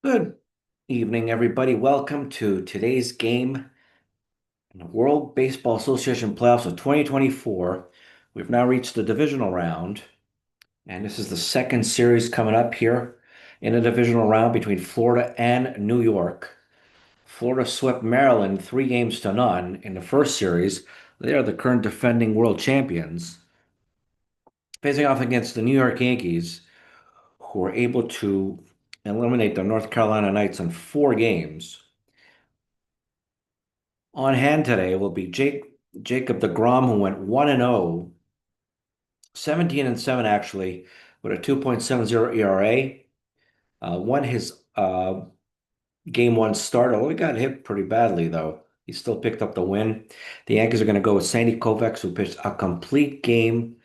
Good evening, everybody. Welcome to today's game in the World Baseball Association playoffs of 2024. We've now reached the divisional round, and this is the second series coming up here in the divisional round between Florida and New York. Florida swept Maryland 3 games to none in the first series. They are the current defending world champions, facing off against the New York Yankees, who were able to eliminate the North Carolina Knights in 4 games. On hand today will be Jacob de Grom, who went 1-0, 17-7 actually, with a 2.70 ERA. Won his game one start, although he got hit pretty badly, though. He still picked up the win. The Yankees are going to go with Sandy Koufax, who pitched a complete game,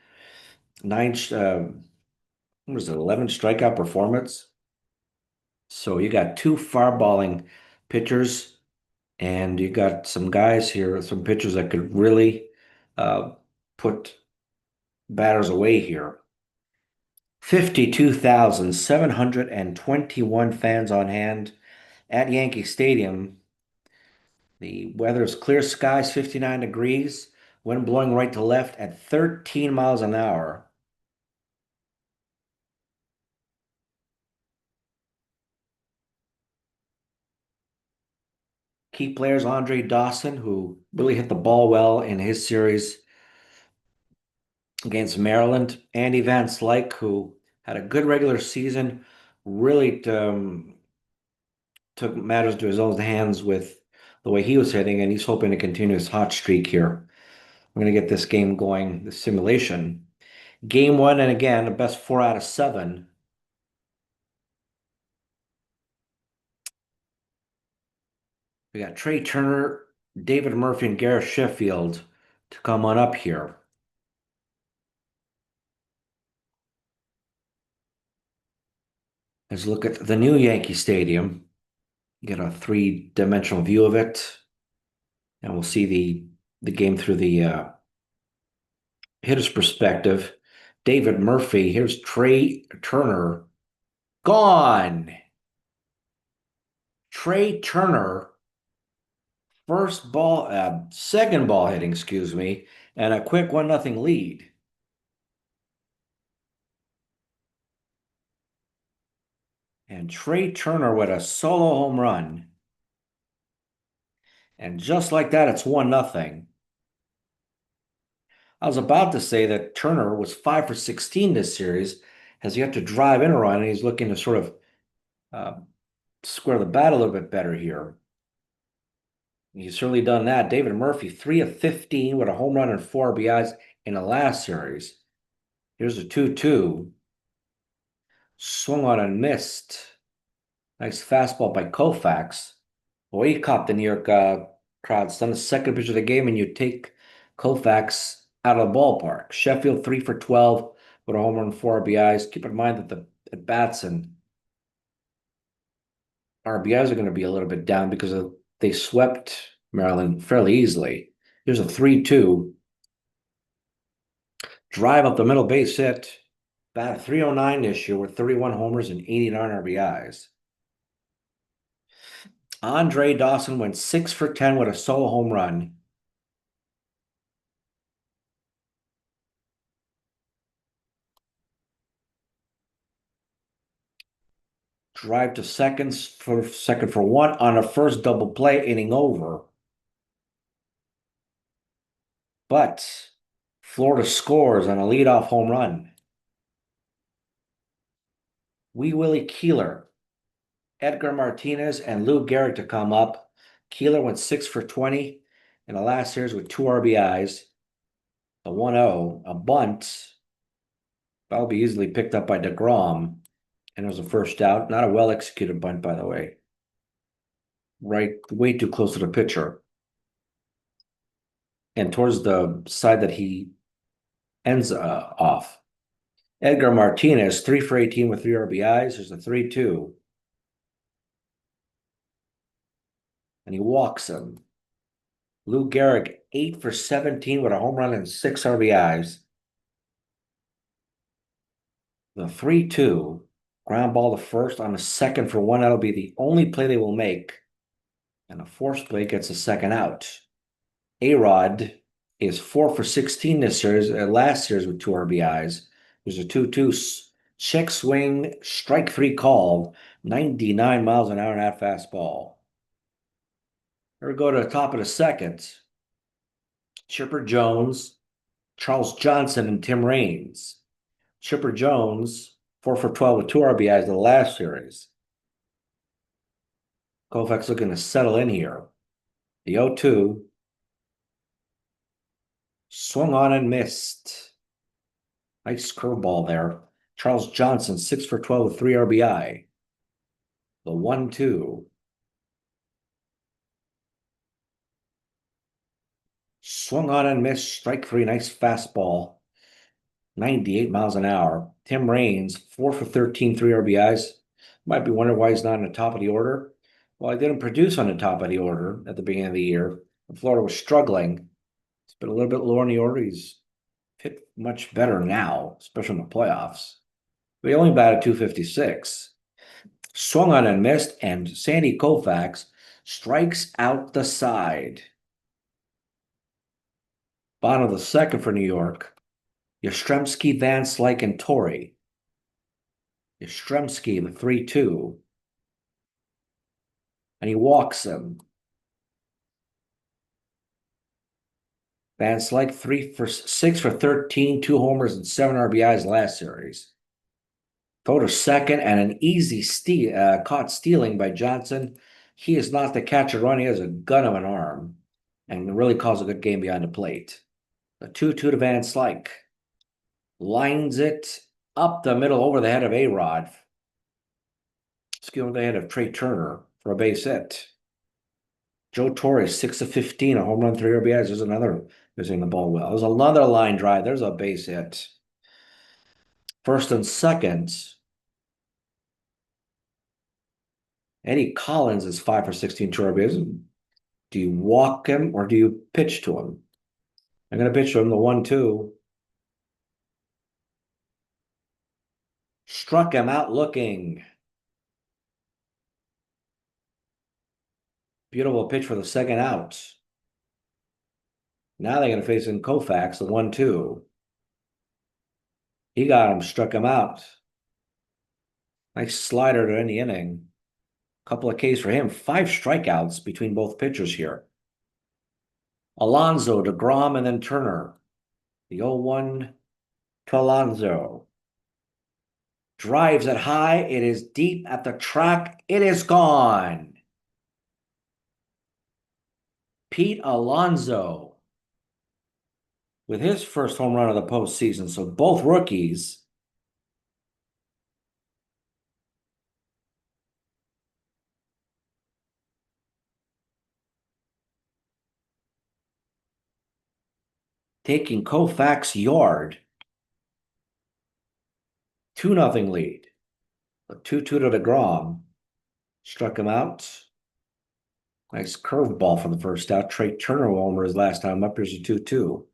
what was it, 11 strikeout performance. So you got two fireballing pitchers, and you got some guys here, some pitchers that could really put batters away here. 52,721 fans on hand at Yankee Stadium. The weather is clear skies, 59 degrees, wind blowing right to left at 13 miles an hour. Key players Andre Dawson, who really hit the ball well in his series against Maryland. Andy Van Slyke, who had a good regular season, really took matters to his own hands with the way he was hitting, and he's hoping to continue his hot streak here. We're going to get this game going, the simulation. Game one, and again, the best 4 out of 7. We got Trey Turner, David Murphy, and Gareth Sheffield to come on up here. Let's look at the new Yankee Stadium. Get a three-dimensional view of it, and we'll see the game through the hitter's perspective. David Murphy, here's Trey Turner. Gone. Trey Turner, second ball hitting, excuse me, and a quick 1-0 lead. And Trey Turner with a solo home run. And just like that, it's 1-0. I was about to say that Turner was 5 for 16 this series, has yet to drive in a run, and he's looking to sort of uh, square the bat a little bit better here. He's certainly done that. David Murphy, 3 of 15 with a home run and 4 RBIs in the last series. Here's a 2-2. Swung on and missed. Nice fastball by Koufax. Boy, he caught the New York crowd. It's done the second pitch of the game, and you take Koufax out of the ballpark. Sheffield 3 for 12 with a home run and 4 RBIs. Keep in mind that the at bats and RBIs are going to be a little bit down because they swept Maryland fairly easily. Here's a 3-2. Drive up the middle, base hit. Bat 309 this year with 31 homers and 89 RBIs. Andre Dawson went 6 for 10 with a solo home run. Drive to second for one on a first double play, inning over. But Florida scores on a leadoff home run. Wee Willie Keeler, Edgar Martinez, and Lou Gehrig to come up. Keeler went 6 for 20 in the last series with 2 RBIs. A 1-0, a bunt. That'll be easily picked up by de Grom. And it was a first out. Not a well-executed bunt, by the way. Right, way too close to the pitcher. And towards the side that he ends off. Edgar Martinez, 3 for 18 with 3 RBIs. There's a 3-2. And he walks him. Lou Gehrig, 8 for 17 with a home run and 6 RBIs. The 3-2. Ground ball to first on a second for one. That'll be the only play they will make. And a forced play gets a second out. A-Rod is 4 for 16 this series, last series with 2 RBIs. There's a 2-2 check swing, strike three called, 99 miles an hour in that fastball. Here we go to the top of the second. Chipper Jones, Charles Johnson, and Tim Raines. Chipper Jones, 4 for 12 with 2 RBIs in the last series. Koufax looking to settle in here. The 0-2. Swung on and missed. Nice curveball there. Charles Johnson, 6 for 12 with 3 RBI. The 1-2. Swung on and missed. Strike three. Nice fastball. 98 miles an hour. Tim Raines, 4 for 13, 3 RBIs. Might be wondering why he's not in the top of the order. Well, he didn't produce on the top of the order at the beginning of the year. Florida was struggling. He's been a little bit lower in the order. He's hit much better now, especially in the playoffs. But he only batted .256. Swung on and missed, and Sandy Koufax strikes out the side. Bottom of the second for New York. Yastrzemski, Van Slyke, and Torrey. Yastrzemski, the 3-2. And he walks him. Van Slyke, 6 for 13, 2 homers, and 7 RBIs last series. Throw to second, and an easy caught stealing by Johnson. He is not the catcher run. He has a gun of an arm and really calls a good game behind the plate. The 2-2 to Van Slyke. Lines it up the middle over the head of A-Rod. Over the head of Trey Turner for a base hit. Joe Torre, 6 of 15, a home run, 3 RBIs. There's another missing the ball well. There's another line drive. There's a base hit. First and second. Eddie Collins is 5 for 16, 2 RBIs. Do you walk him or do you pitch to him? I'm going to pitch to him the 1-2. Struck him out looking. Beautiful pitch for the second out. Now they're going to face in Koufax, the 1-2. He got him, struck him out. Nice slider to end the inning. Couple of Ks for him. 5 strikeouts between both pitchers here. Alonso, de Grom, and then Turner. The 0-1 to Alonso. Drives it high. It is deep at the track. It is gone. Pete Alonso with his first home run of the postseason. So both rookies. Taking Koufax yard. 2-0 lead. A 2-2 to de Grom. Struck him out. Nice curveball for the first out. Trey Turner homer his last time up. Here's a 2-2.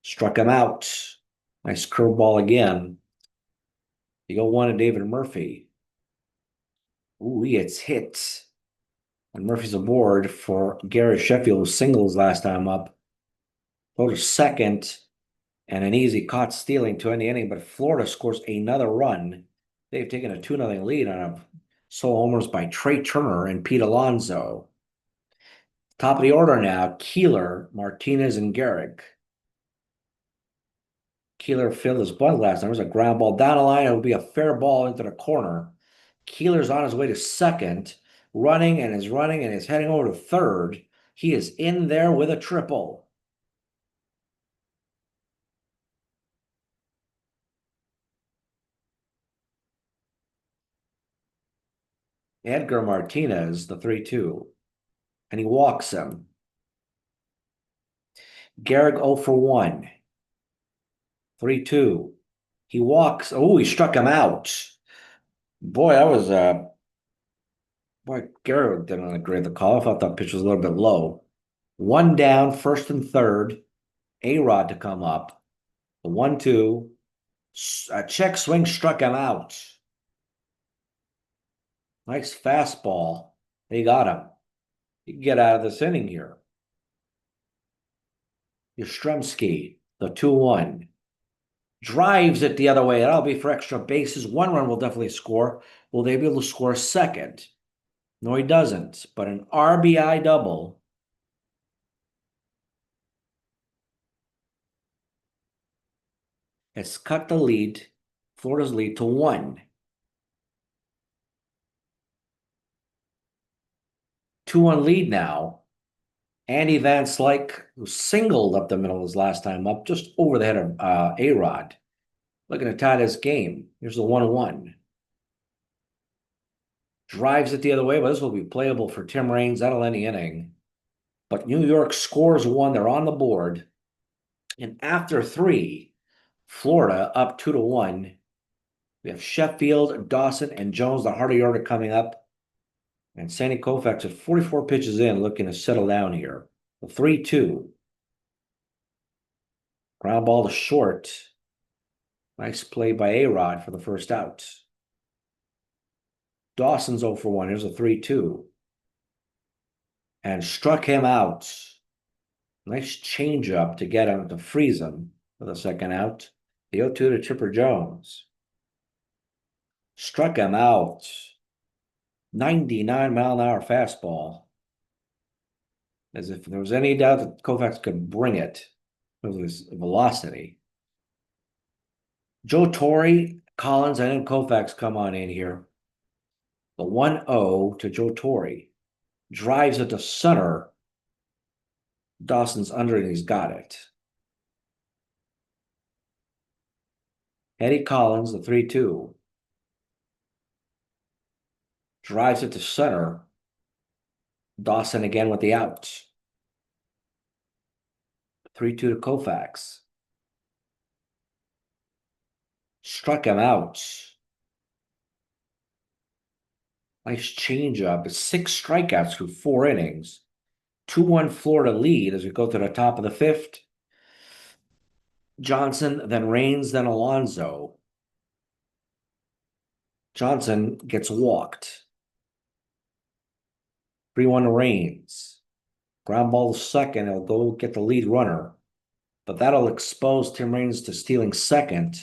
Struck him out. Nice curveball again. The 0-1 to David Murphy. Ooh, he gets hit. And Murphy's aboard for Gary Sheffield, who singles last time up. Go to second. And an easy caught stealing to end the inning, but Florida scores another run. They've taken a 2-0 lead on a solo homers by Trey Turner and Pete Alonso. Top of the order now, Keeler, Martinez, and Gehrig. Keeler filled his bunt last time. There's a ground ball down the line. It will be a fair ball into the corner. Keeler's on his way to second, running and is heading over to third. He is in there with a triple. Edgar Martinez, the 3-2. And he walks him. Gehrig 0 for 1. 3-2. He walks. Oh, he struck him out. Boy, that was boy, Gehrig didn't agree with the call. I thought that pitch was a little bit low. 1 down, first and third. A-Rod to come up. The 1-2. A check swing struck him out. Nice fastball. He got him. You can get out of this inning here. Yastrzemski, the 2-1. Drives it the other way. That'll be for extra bases. One run will definitely score. Will they be able to score a second? No, he doesn't. But an RBI double has cut the lead, Florida's lead, to 1. 2-1 lead now. Andy Van Slyke, who singled up the middle his last time up, just over the head of A-Rod. Looking to tie this game. Here's the 1-1. Drives it the other way, but this will be playable for Tim Raines. That'll end the inning. But New York scores 1. They're on the board. And after 3, Florida up 2-1. We have Sheffield, Dawson, and Jones, the harder order coming up. And Sandy Koufax at 44 pitches in, looking to settle down here. The 3-2. Ground ball to short. Nice play by A-Rod for the first out. Dawson's 0 for 1. Here's a 3-2. And struck him out. Nice changeup to get him to freeze him for the second out. The 0-2 to Chipper Jones. Struck him out. 99-mile-an-hour fastball. As if there was any doubt that Koufax could bring it with his velocity. Joe Torre, Collins, and then Koufax come on in here. The 1-0 to Joe Torre. Drives it to center. Dawson's under and he's got it. Eddie Collins, the 3-2. Drives it to center. Dawson again with the out. 3-2 to Koufax. Struck him out. Nice changeup. 6 strikeouts through 4 innings. 2-1 Florida lead as we go to the top of the 5th. Johnson, then Raines, then Alonso. Johnson gets walked. 3-1 to Raines. Ground ball to second. He'll go get the lead runner. But that'll expose Tim Raines to stealing second.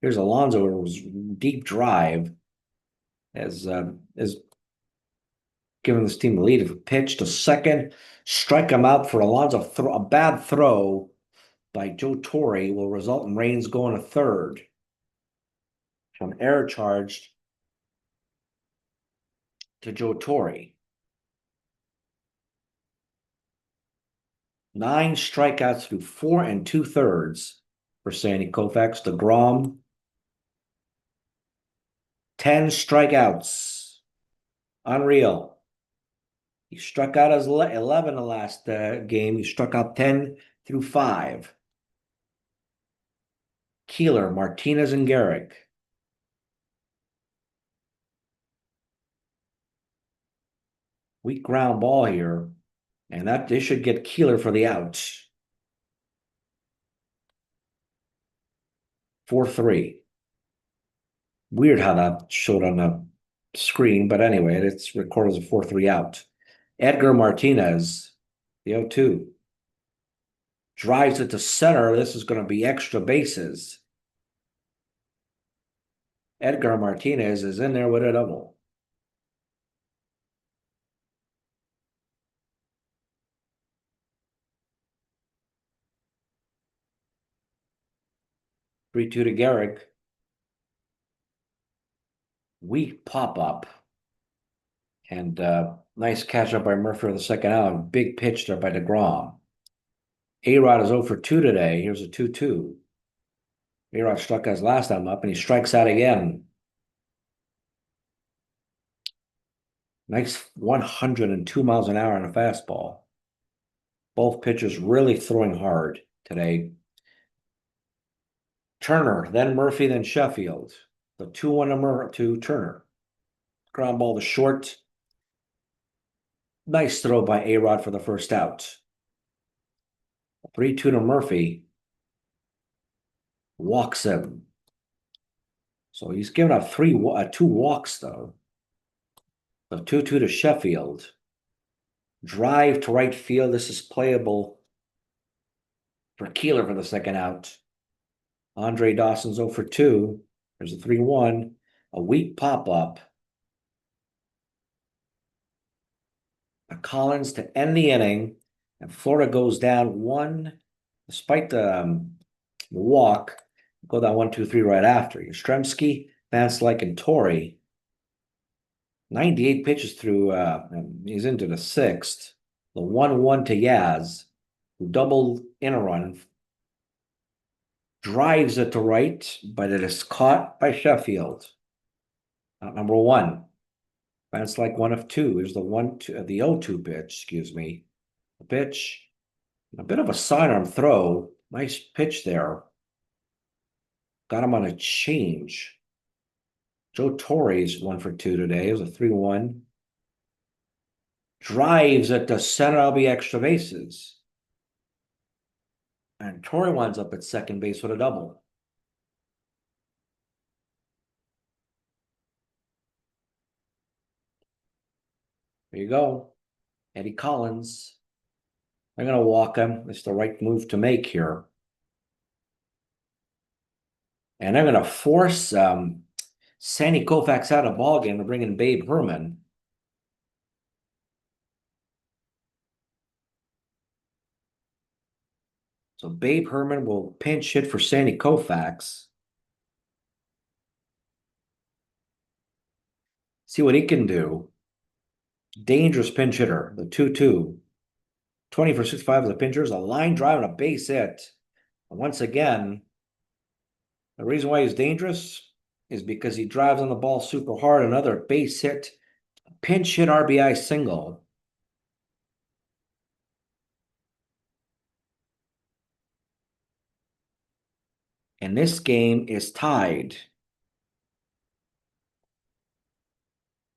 Here's Alonso. It was deep drive. As giving this team the lead. If a pitch to second, strike him out for Alonso. A bad throw by Joe Torre will result in Raines going to third. An error charged to Joe Torre. 9 strikeouts through 4 2/3 for Sandy Koufax. De Grom, 10 strikeouts. Unreal. He struck out as 11 the last game. He struck out 10 through 5. Keeler, Martinez, and Gehrig. Weak ground ball here. And that they should get Keeler for the out. 4-3. Weird how that showed on the screen, but anyway, it's recorded as a 4-3 out. Edgar Martinez, the 0-2. Drives it to center. This is going to be extra bases. Edgar Martinez is in there with a double. Three two to Gehrig. Weak pop-up. And nice catch up by Murphy for the second out. Big pitch there by de Grom. A-Rod is 0 for 2 today. Here's a 2-2. A-Rod struck his last time up, and he strikes out again. Nice 102 miles an hour on a fastball. Both pitchers really throwing hard today. Turner, then Murphy, then Sheffield. The 2-1 to Turner. Ground ball to short. Nice throw by A-Rod for the first out. 3-2 to Murphy. walks him. So he's given up two walks, though. The 2-2 to Sheffield. Drive to right field. This is playable for Keeler for the second out. Andre Dawson's 0 for 2. There's a 3-1. A weak pop-up. A Collins to end the inning. And Florida goes down one, despite the walk, go down 1-2-3 right after. Yastrzemski, Vanslyke, and Torrey. 98 pitches through, he's into the sixth. The 1-1 to Yaz, who doubled in a run, drives it to right, but it is caught by Sheffield. Number one. Vanslyke 1 of 2. Here's the 0-2 pitch, excuse me. The pitch, a bit of a sidearm throw. Nice pitch there. Got him on a change. Joe Torre's 1 for 2 today. It was a 3-1. Drives at the center. I'll be extra bases. And Torre winds up at second base with a double. There you go. Eddie Collins. I'm going to walk him. It's the right move to make here. And I'm going to force Sandy Koufax out of the ballgame to bring in Babe Herman. So Babe Herman will pinch hit for Sandy Koufax. See what he can do. Dangerous pinch hitter, the 2-2. 20 for 65 as a pincher. Is a line drive and a base hit. And once again, the reason why he's dangerous is because he drives on the ball super hard. Another base hit, pinch hit RBI single. And this game is tied.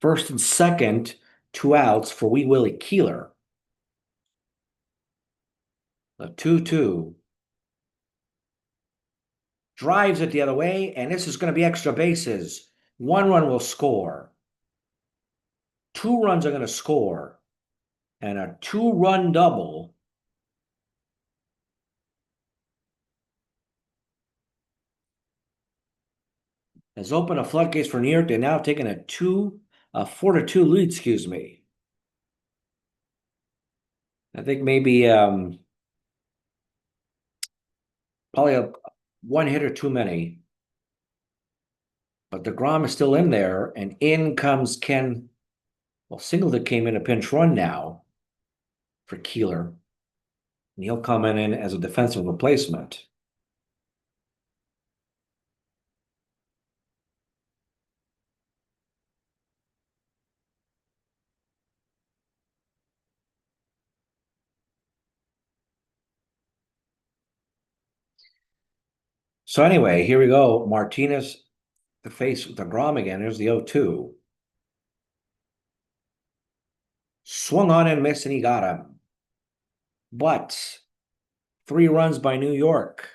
First and second, 2 outs for Wee Willie Keeler. The 2-2. Drives it the other way, and this is going to be extra bases. 1 run will score. 2 runs are going to score. And a 2-run double has opened a floodgates for New York. They're now taking a 4-2 lead, excuse me. I think maybe probably one hitter too many. But de Grom is still in there, and in comes Ken. Well, Singleton came in a pinch run now for Keeler. And he'll come in as a defensive replacement. So anyway, here we go. Martinez to face de Grom again. Here's the 0-2. Swung on and missed, and he got him. But 3 runs by New York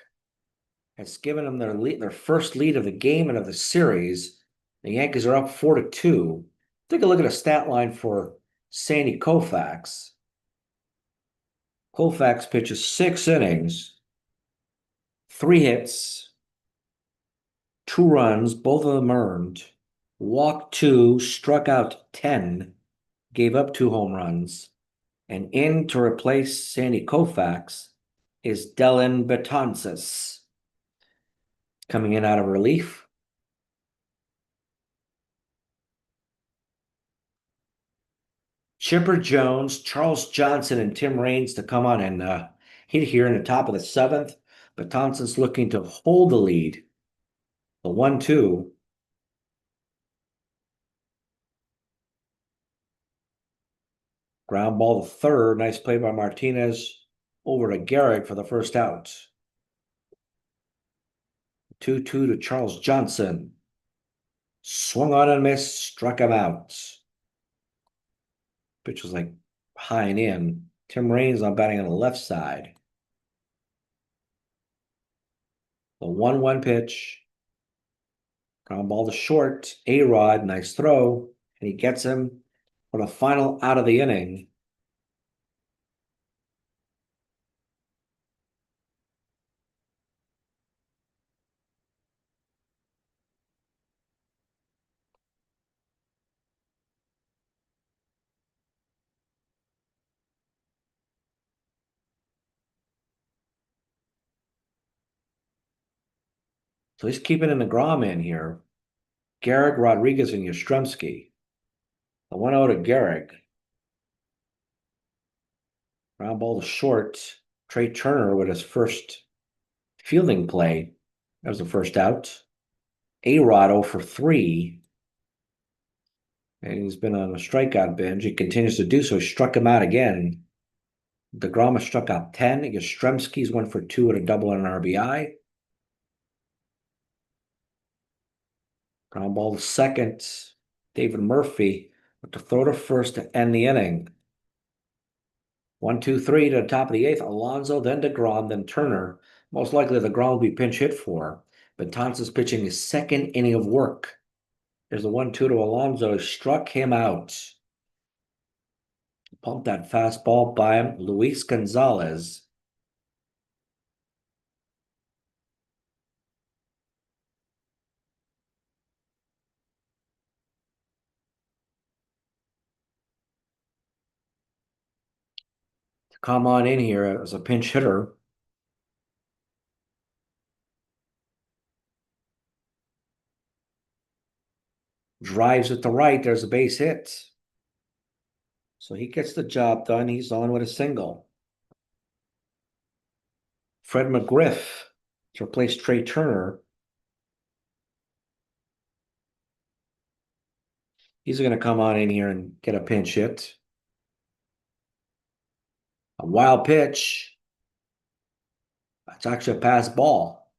has given them their first lead of the game and of the series. The Yankees are up 4-2. Take a look at a stat line for Sandy Koufax. Koufax pitches 6 innings, 3 hits, 2 runs, both of them earned, walked 2, struck out 10, gave up 2 home runs, and in to replace Sandy Koufax is Dellin Betances coming in out of relief. Chipper Jones, Charles Johnson, and Tim Raines to come on and hit here in the top of the 7th. Betances looking to hold the lead. The 1-2. Ground ball to third. Nice play by Martinez over to Garrett for the first out. 2-2 to Charles Johnson. Swung on and missed, struck him out. Pitch was like high and in. Tim Raines on batting on the left side. The 1-1 pitch. Ground ball to short. A-Rod, nice throw. And he gets him for the final out of the inning. So he's keeping in the Grom in here. Garrick, Rodriguez, and Yastrzemski. The 1-0 to Garrick. Ground ball to short. Trey Turner with his first fielding play. That was the first out. A-Rod 0 for 3. And he's been on a strikeout binge. He continues to do so. He struck him out again. De Grom has struck out 10. Yastrzemski's 1 for 2 with a double and an RBI. Ground ball to second. David Murphy with the throw to first to end the inning. 1-2-3 to the top of the eighth. Alonso, then de Grom, then Turner. Most likely de Grom will be pinch hit for. Betances pitching his second inning of work. There's the 1-2 to Alonso. Struck him out. Pumped that fastball by him. Luis Gonzalez. To come on in here as a pinch hitter. Drives it to right. There's a base hit. So he gets the job done. He's on with a single. Fred McGriff to replace Trey Turner. He's going to come on in here and get a pinch hit. A wild pitch. It's actually a pass ball.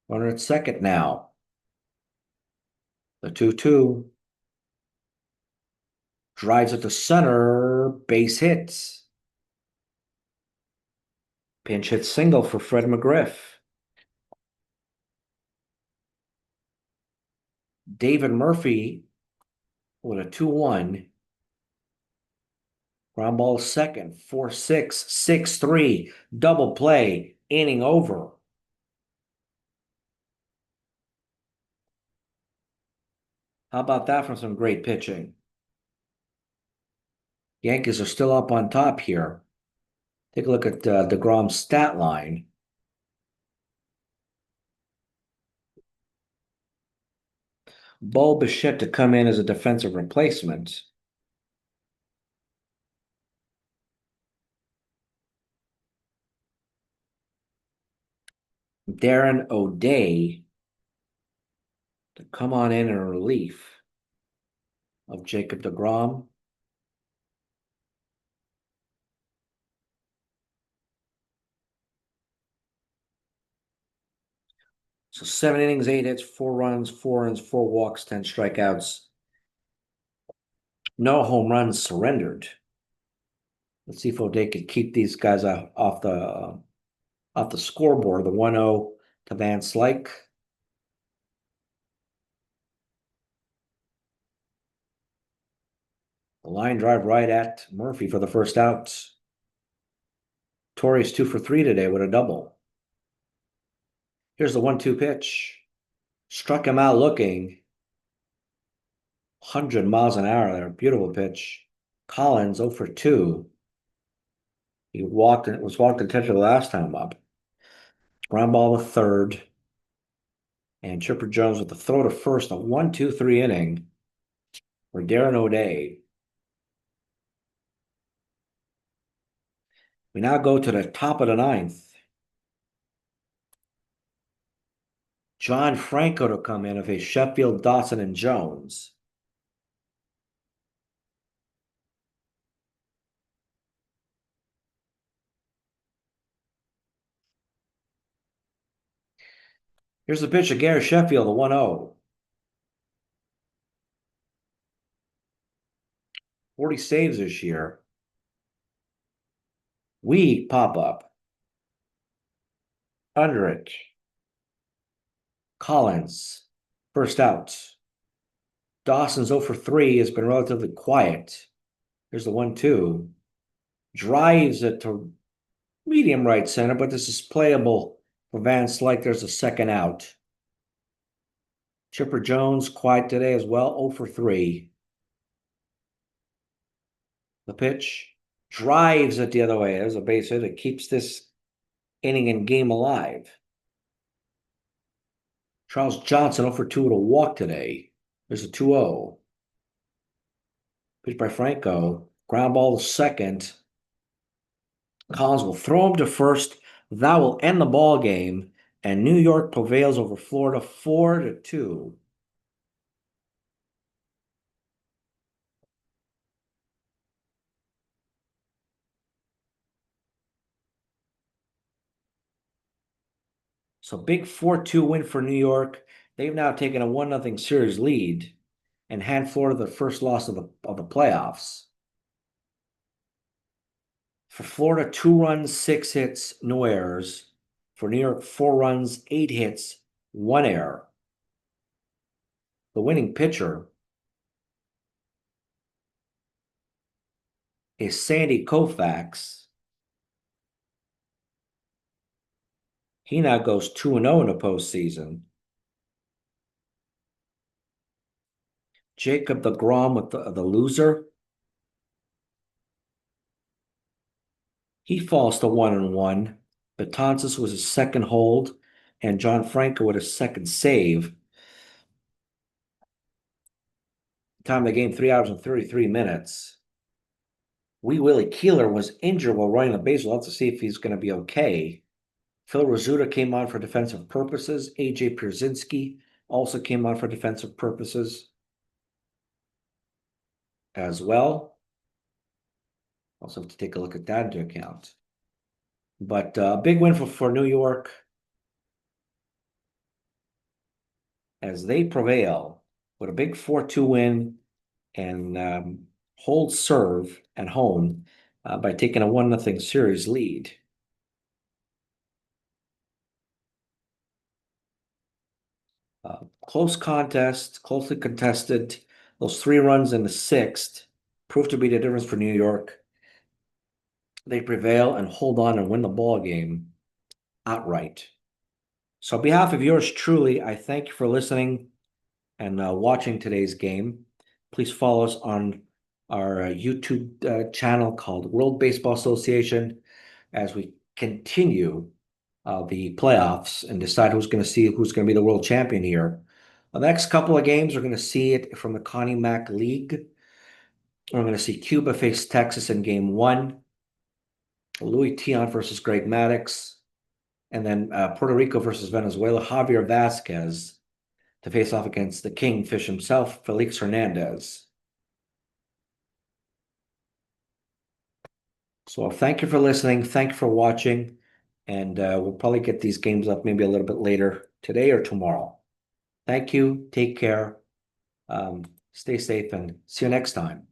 Runner at second now. The 2-2. Drives it to center. Base hit. Pinch hit single for Fred McGriff. David Murphy with a 2-1. Ground ball second. 4-6. 6-3. Double play. Inning over. How about that from some great pitching? Yankees are still up on top here. Take a look at de Grom's stat line. Bo Bichette to come in as a defensive replacement. Darren O'Day to come on in relief of Jacob de Grom. So 7 innings, 8 hits, 4 runs, 4 runs, 4 walks, 10 strikeouts. No home runs surrendered. Let's see if O'Day could keep these guys off the scoreboard. The 1-0 to Van Slyke. The line drive right at Murphy for the first out. Torres 2 for 3 today with a double. Here's the 1-2 pitch. Struck him out looking. 100 miles an hour there. Beautiful pitch. Collins 0 for 2. He was walked intentionally last time up. Ground ball to third. And Chipper Jones with the throw to first. A 1-2-3 inning for Darren O'Day. We now go to the top of the ninth. John Franco to come in of a Sheffield, Dawson, and Jones. Here's the pitch of Gary Sheffield, the 1-0. 40 saves this year. We pop up. Under it. Collins, first out. Dawson's 0 for 3 has been relatively quiet. Here's the 1-2. Drives it to medium right center, but this is playable for Van Slyke. There's a second out. Chipper Jones, quiet today as well, 0 for 3. The pitch drives it the other way. There's a base hit. It keeps this inning and game alive. Charles Johnson 0 for 2 with a walk today. There's a 2-0. Pitch by Franco. Ground ball to second. Collins will throw him to first. That will end the ball game. And New York prevails over Florida 4-2. So big 4-2 win for New York. They've now taken a 1-0 series lead and hand Florida the first loss of the playoffs. For Florida, 2 runs, 6 hits, no errors. For New York, 4 runs, 8 hits, 1 error. The winning pitcher is Sandy Koufax. He now goes 2-0 in the postseason. Jacob de Grom with the loser. He falls to 1-1. Betances was his second hold, and John Franco with his second save. Time of the game, 3 hours and 33 minutes. Wee Willie Keeler was injured while running the base. We'll have to see if he's going to be okay. Phil Rizzuto came on for defensive purposes. AJ Pierzynski also came on for defensive purposes as well. Also have to take a look at that into account. But a big win for New York as they prevail with a big 4-2 win and hold serve at home by taking a 1-0 series lead. Close contest, closely contested. Those 3 runs in the 6th proved to be the difference for New York. They prevail and hold on and win the ball game outright. So on behalf of yours truly, I thank you for listening and watching today's game. Please follow us on our YouTube channel called World Baseball Association as we continue the playoffs and decide who's going to be the world champion here. The next couple of games, we're going to see it from the Connie Mack League. We're going to see Cuba face Texas in game 1. Louis Tion versus Greg Maddux. And then Puerto Rico versus Venezuela. Javier Vasquez to face off against the Kingfish himself, Felix Hernandez. So thank you for listening. Thank you for watching. And we'll probably get these games up maybe a little bit later today or tomorrow. Thank you. Take care. Stay safe and see you next time.